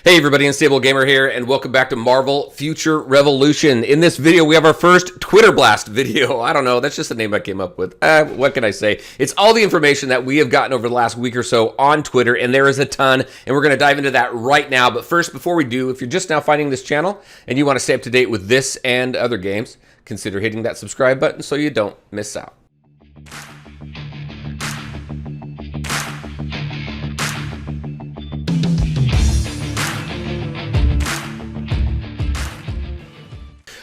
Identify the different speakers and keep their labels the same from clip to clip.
Speaker 1: Hey everybody, Unstable Gamer here, and welcome back to Marvel Future Revolution. In this video, we have our first Twitter Blast video. I don't know, that's just the name I came up with. What can I say? It's all the information that we have gotten over the last week or so on Twitter, and there is a ton, and we're going to dive into that right now. But first, before we do, if you're just now finding this channel, and you want to stay up to date with this and other games, consider hitting that subscribe button so you don't miss out.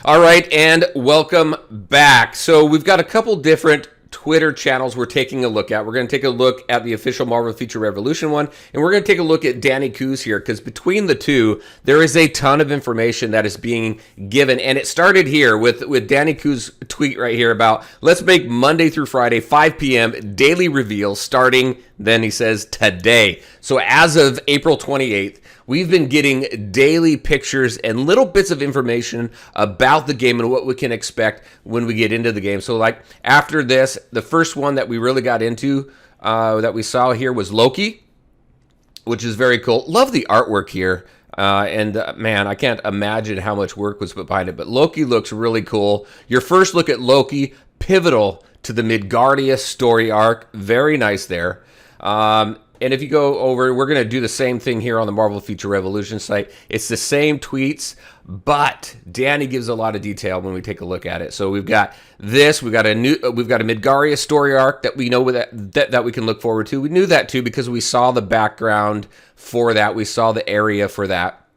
Speaker 1: All right, and welcome back. So we've got a couple different Twitter channels we're taking a look at. We're going to take a look at the official Marvel Future Revolution one, and we're going to take a look at Danny Koo's here, because between the two, there is a ton of information that is being given. And it started here with Danny Koo's tweet right here about, let's make Monday through Friday, 5 p.m. daily reveals starting, then he says, today. So as of April 28th, we've been getting daily pictures and little bits of information about the game and what we can expect when we get into the game. So like after this, the first one that we really got into that we saw here was Loki, which is very cool. Love the artwork here. Man, I can't imagine how much work was put behind it, but Loki looks really cool. Your first look at Loki, pivotal to the Midgardia story arc. Very nice there. And if you go over, we're going to do the same thing here on the Marvel Future Revolution site. It's the same tweets, but Danny gives a lot of detail when we take a look at it. So we've got this, we've got a Midgardia story arc that we know that we can look forward to. We knew that too because we saw the background for that. We saw the area for that.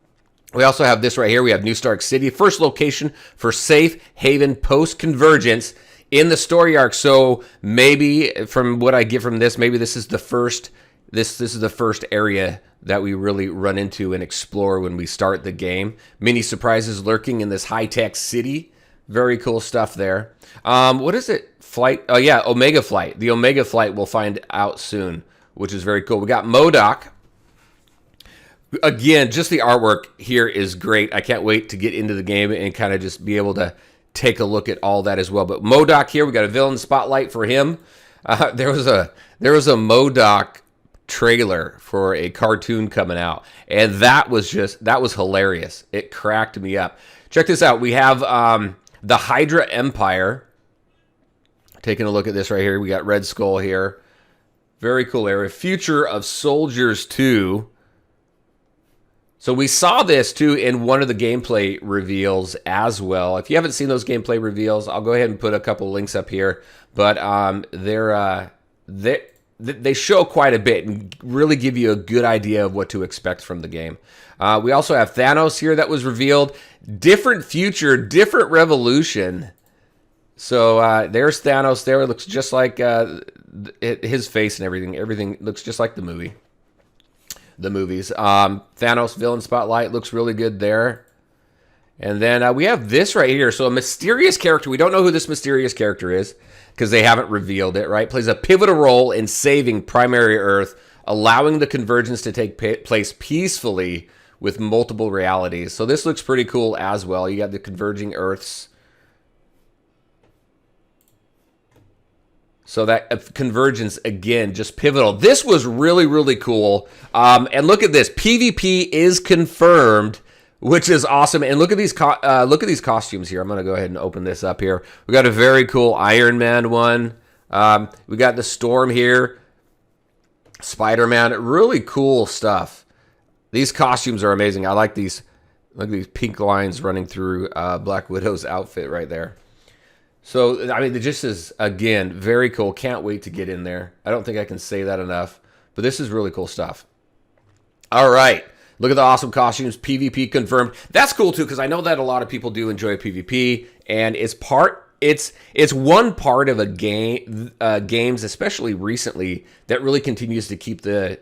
Speaker 1: We also have this right here. We have New Stark City, first location for safe haven post-convergence in the story arc. So maybe from what I get from this, maybe this is the first. This is the first area that we really run into and explore when we start the game. Many surprises lurking in this high-tech city. Very cool stuff there. What is it? Flight? Oh, yeah, Omega Flight. The Omega Flight we'll find out soon, which is very cool. We got MODOK. Again, just the artwork here is great. I can't wait to get into the game and kind of just be able to take a look at all that as well. But MODOK here, we got a villain spotlight for him. There was a MODOK trailer for a cartoon coming out, and that was hilarious. It cracked me up. Check this out. We have the Hydra Empire. Taking a look at this right here. We got Red Skull here. Very cool area. Future of Soldiers 2. So we saw this too in one of the gameplay reveals as well. If you haven't seen those gameplay reveals, I'll go ahead and put a couple links up here. But they show quite a bit and really give you a good idea of what to expect from the game. We also have Thanos here that was revealed. Different future, different revolution. So there's Thanos there. It looks just like his face and everything. Everything looks just like the movies. Thanos villain spotlight looks really good there. And then we have this right here. So a mysterious character. We don't know who this mysterious character is because they haven't revealed it, right? Plays a pivotal role in saving Primary Earth, allowing the convergence to take place peacefully with multiple realities. So this looks pretty cool as well. You got the converging Earths. So that convergence, again, just pivotal. This was really, really cool. And look at this. PvP is confirmed, which is awesome. And look at these costumes here. I'm going to go ahead and open this up here. We got a very cool Iron Man one. We got the Storm here. Spider-Man. Really cool stuff. These costumes are amazing. I like these. Look at these pink lines running through Black Widow's outfit right there. So, I mean, it just is, again, very cool. Can't wait to get in there. I don't think I can say that enough. But this is really cool stuff. All right. Look at the awesome costumes. PvP confirmed. That's cool, too, because I know that a lot of people do enjoy PvP. And it's one part of a game, games, especially recently, that really continues to keep the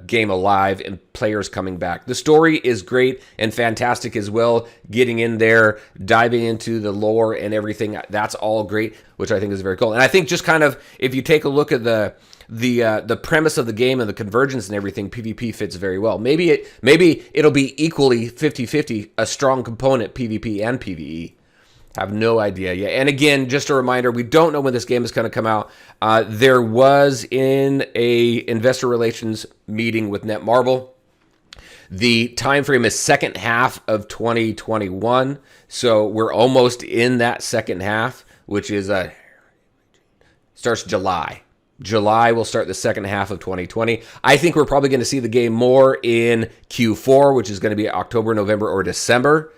Speaker 1: game alive and players coming back. The story is great and fantastic as well. Getting in there, diving into the lore and everything, that's all great, which I think is very cool. And I think just kind of, if you take a look at the premise of the game and the convergence and everything, PvP fits very well. Maybe it'll be equally 50-50, a strong component PvP and PvE. Have no idea yet. And again, just a reminder, we don't know when this game is going to come out. There was in a investor relations meeting with Netmarble, The time frame is second half of 2021, so we're almost in that second half, which is starts July. July will start the second half of 2020. I think we're probably going to see the game more in Q4, which is going to be October, November, or December.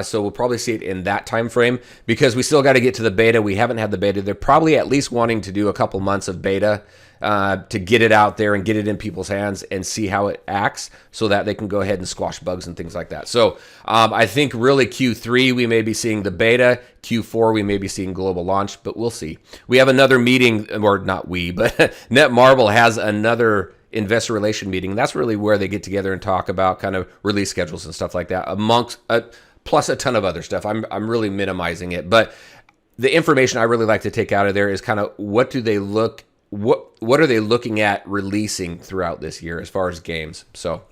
Speaker 1: So we'll probably see it in that time frame because we still got to get to the beta. We haven't had the beta. They're probably at least wanting to do a couple months of beta to get it out there and get it in people's hands and see how it acts so that they can go ahead and squash bugs and things like that. So I think really Q3 we may be seeing the beta. Q4 we may be seeing global launch, but we'll see. We have another meeting, or not we, but Netmarble has another investor relation meeting. That's really where they get together and talk about kind of release schedules and stuff like that amongst plus a ton of other stuff. I'm really minimizing it, but the information I really like to take out of there is kind of what are they looking at releasing throughout this year as far as games. So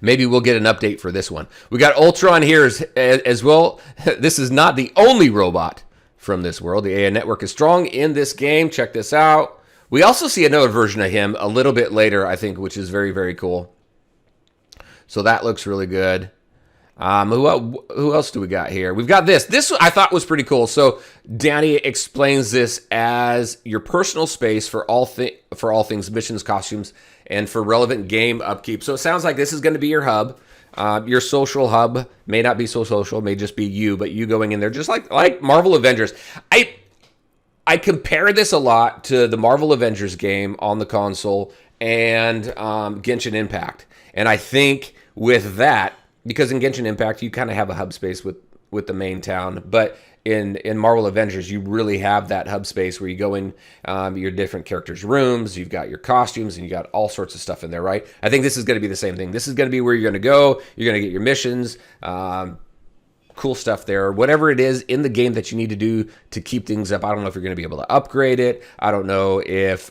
Speaker 1: maybe we'll get an update for this one. We got Ultron here as well. This is not the only robot from this world. The AI network is strong in this game. Check this out. We also see another version of him a little bit later, I think, which is very, very cool. So that looks really good. Who else do we got here? We've got this. This I thought was pretty cool. So Danny explains this as your personal space for all things missions, costumes, and for relevant game upkeep. So it sounds like this is going to be your hub. Your social hub may not be so social, may just be you, but you going in there just like Marvel Avengers. I compare this a lot to the Marvel Avengers game on the console and Genshin Impact. And I think with that, because in Genshin Impact, you kind of have a hub space with the main town. But in Marvel Avengers, you really have that hub space where you go in your different characters' rooms, you've got your costumes, and you got all sorts of stuff in there, right? I think this is going to be the same thing. This is going to be where you're going to go. You're going to get your missions, cool stuff there. Whatever it is in the game that you need to do to keep things up. I don't know if you're going to be able to upgrade it. I don't know if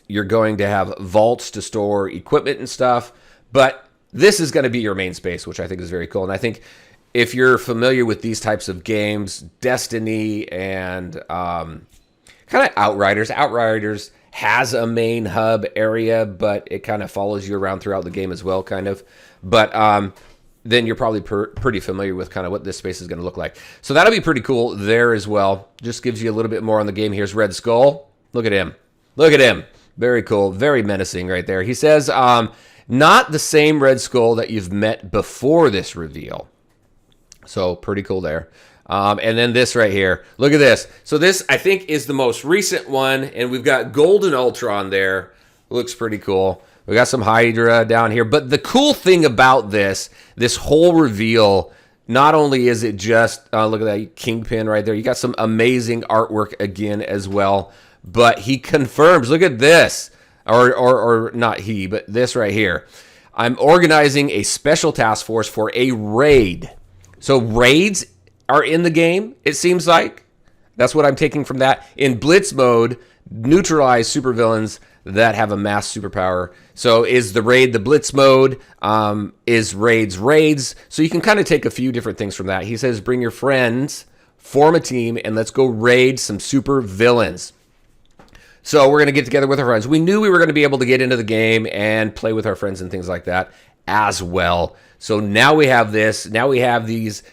Speaker 1: you're going to have vaults to store equipment and stuff. But this is going to be your main space, which I think is very cool. And I think if you're familiar with these types of games, Destiny and kind of Outriders has a main hub area, but it kind of follows you around throughout the game as well, kind of. But then you're probably pretty familiar with kind of what this space is going to look like. So that'll be pretty cool there as well. Just gives you a little bit more on the game. Here's Red Skull. Look at him. Look at him. Very cool. Very menacing right there. He says, not the same Red Skull that you've met before this reveal. So pretty cool there. And then this right here. Look at this. So this, I think, is the most recent one. And we've got Golden Ultron there. Looks pretty cool. We got some Hydra down here. But the cool thing about this whole reveal, not only is it just, look at that Kingpin right there. You got some amazing artwork again as well. But he confirms, look at this. Or not he, but this right here. I'm organizing a special task force for a raid. So raids are in the game, it seems like. That's what I'm taking from that. In Blitz mode, neutralize supervillains that have a mass superpower. So is the raid the Blitz mode? Is raids? So you can kind of take a few different things from that. He says, bring your friends, form a team, and let's go raid some super villains. So we're going to get together with our friends. We knew we were going to be able to get into the game and play with our friends and things like that as well. So now we have this. Now we have these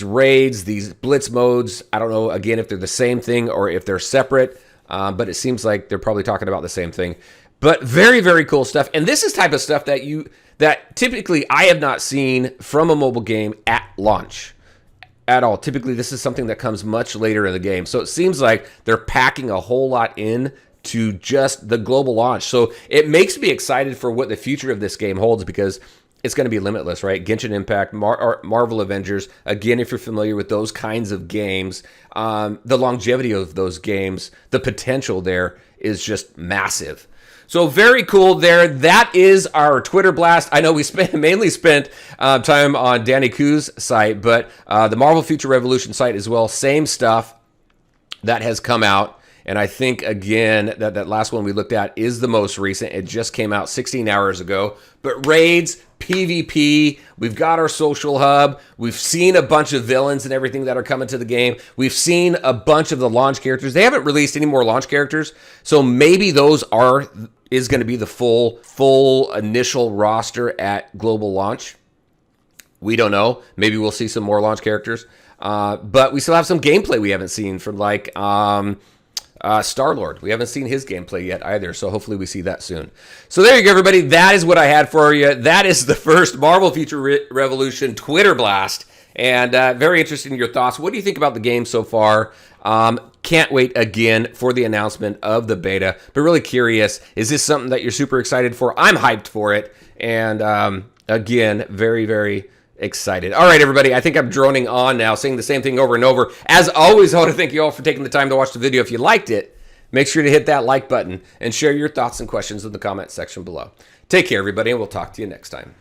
Speaker 1: raids, these blitz modes. I don't know, again, if they're the same thing or if they're separate, but it seems like they're probably talking about the same thing. But very, very cool stuff. And this is type of stuff that typically I have not seen from a mobile game at launch at all. Typically, this is something that comes much later in the game. So it seems like they're packing a whole lot in to just the global launch. So it makes me excited for what the future of this game holds because it's going to be limitless, right? Genshin Impact, Marvel Avengers. Again, if you're familiar with those kinds of games, the longevity of those games, the potential there is just massive. So very cool there. That is our Twitter blast. I know we mainly spent time on Danny Koo's site, but the Marvel Future Revolution site as well, same stuff that has come out. And I think, again, that last one we looked at is the most recent. It just came out 16 hours ago. But raids, PvP, we've got our social hub. We've seen a bunch of villains and everything that are coming to the game. We've seen a bunch of the launch characters. They haven't released any more launch characters, so maybe those is going to be the full initial roster at global launch. We don't know. Maybe we'll see some more launch characters. But we still have some gameplay we haven't seen from, like, Star-Lord. We haven't seen his gameplay yet either, so hopefully we see that soon. So there you go, everybody. That is what I had for you. That is the first Marvel Future Revolution Twitter blast. And very interested in your thoughts. What do you think about the game so far? Can't wait again for the announcement of the beta, but really curious, is this something that you're super excited for? I'm hyped for it. And again, very, very excited. All right, everybody, I think I'm droning on now, saying the same thing over and over. As always, I want to thank you all for taking the time to watch the video. If you liked it, make sure to hit that like button and share your thoughts and questions in the comment section below. Take care, everybody, and we'll talk to you next time.